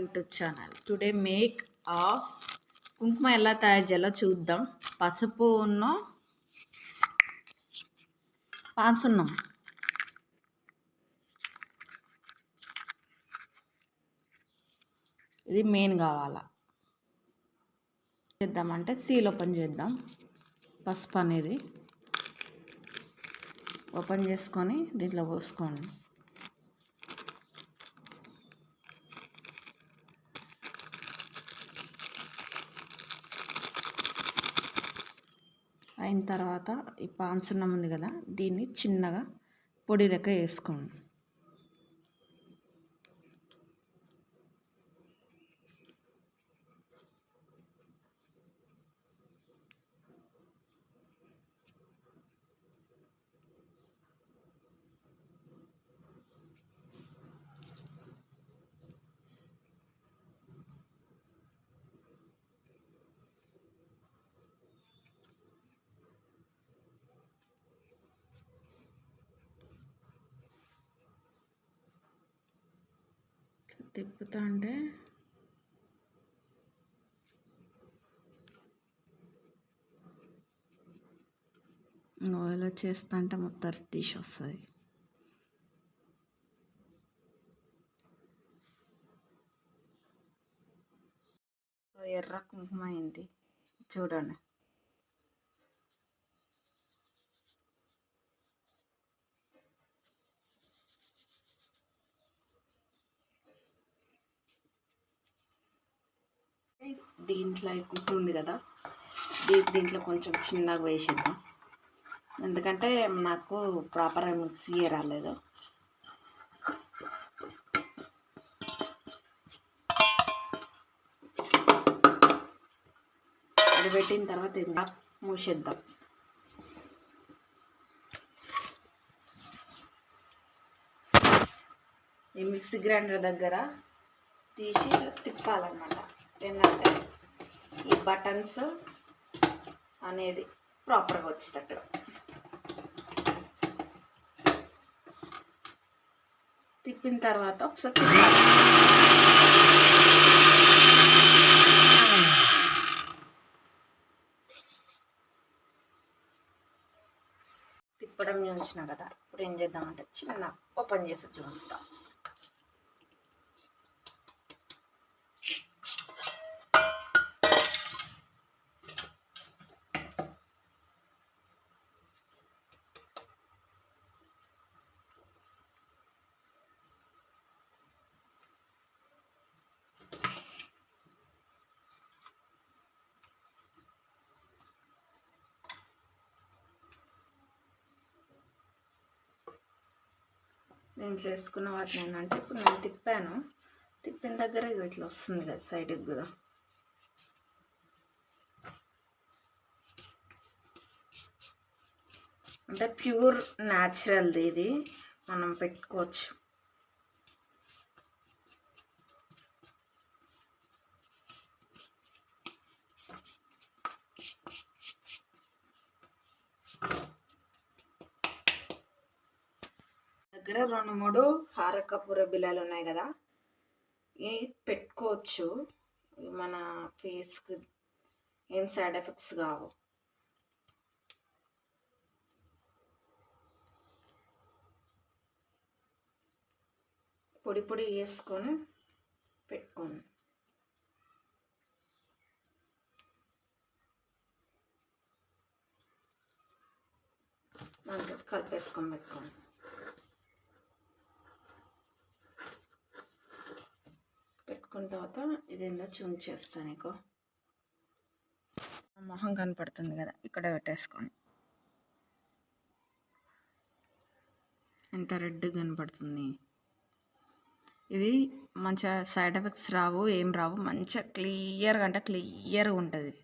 YouTube channel. Today make of కుంకుమ ఎలా తయారు చేయాలో చూద్దాం. పసుపు ఉన్న పాన్సున్నం, ఇది మెయిన్ కావాలా. చేద్దామంటే సీల్ ఓపెన్ చేద్దాం. పసుపు అనేది ఓపెన్ చేసుకొని దీంట్లో పోసుకోండి. అయిన తర్వాత ఈ పాన్సున్నం ఉంది కదా, దీన్ని చిన్నగా పొడి లెక్క వేసుకోండి. తిప్పుతా అంటే ఇలా చేస్తా అంటే మొత్తం డిష్ వస్తుంది. ఎర్ర కుంకుమ అయింది చూడండి. దీంట్లో కుంకుమ ఉంది కదా, దీంట్లో కొంచెం చిన్నగా వేసేద్దాం, ఎందుకంటే నాకు ప్రాపర్గా మిక్సీ రాలేదు. అది పెట్టిన తర్వాత ఇంకా మూసేద్దాం. ఈ మిక్సీ గ్రైండర్ దగ్గర తీసి తిప్పాలన్నమాట. ఏంటంటే ఈ బటన్స్ అనేది ప్రాపర్గా వచ్చేటట్టు తిప్పిన తర్వాత ఒకసారి తిప్పడం ఉంచిన కదా. ఇప్పుడు ఏం చేద్దామంటే చిన్న ఓపెన్ చేసి చూపిస్తాం. దీంట్లో వేసుకున్న వాటిని ఏంటంటే ఇప్పుడు నేను తిప్పాను, తిప్పిన దగ్గర ఇట్లా వస్తుంది కదా సైడ్కి కూడా. అంటే ప్యూర్ న్యాచురల్ది, ఇది మనం పెట్టుకోవచ్చు. దగ్గర 2-3 హారకపూర బిళ్ళలు ఉన్నాయి కదా, ఇవి పెట్టుకోవచ్చు. మన ఫేస్కి ఏం సైడ్ ఎఫెక్ట్స్ కావు. పొడి పొడి వేసుకొని పెట్టుకోండి. దాంట్లో కలిపేసుకొని పెట్టుకోండి. పెట్టుకున్న తర్వాత ఇదేందో చూంచేస్తాను. నీకు మొహం కనపడుతుంది కదా, ఇక్కడ పెట్టేసుకోండి. ఎంత రెడ్గా కనపడుతుంది. ఇది మంచిగా సైడ్ ఎఫెక్ట్స్ రావు, ఏం రావు, మంచిగా క్లియర్గా అంటే క్లియర్గా ఉంటుంది.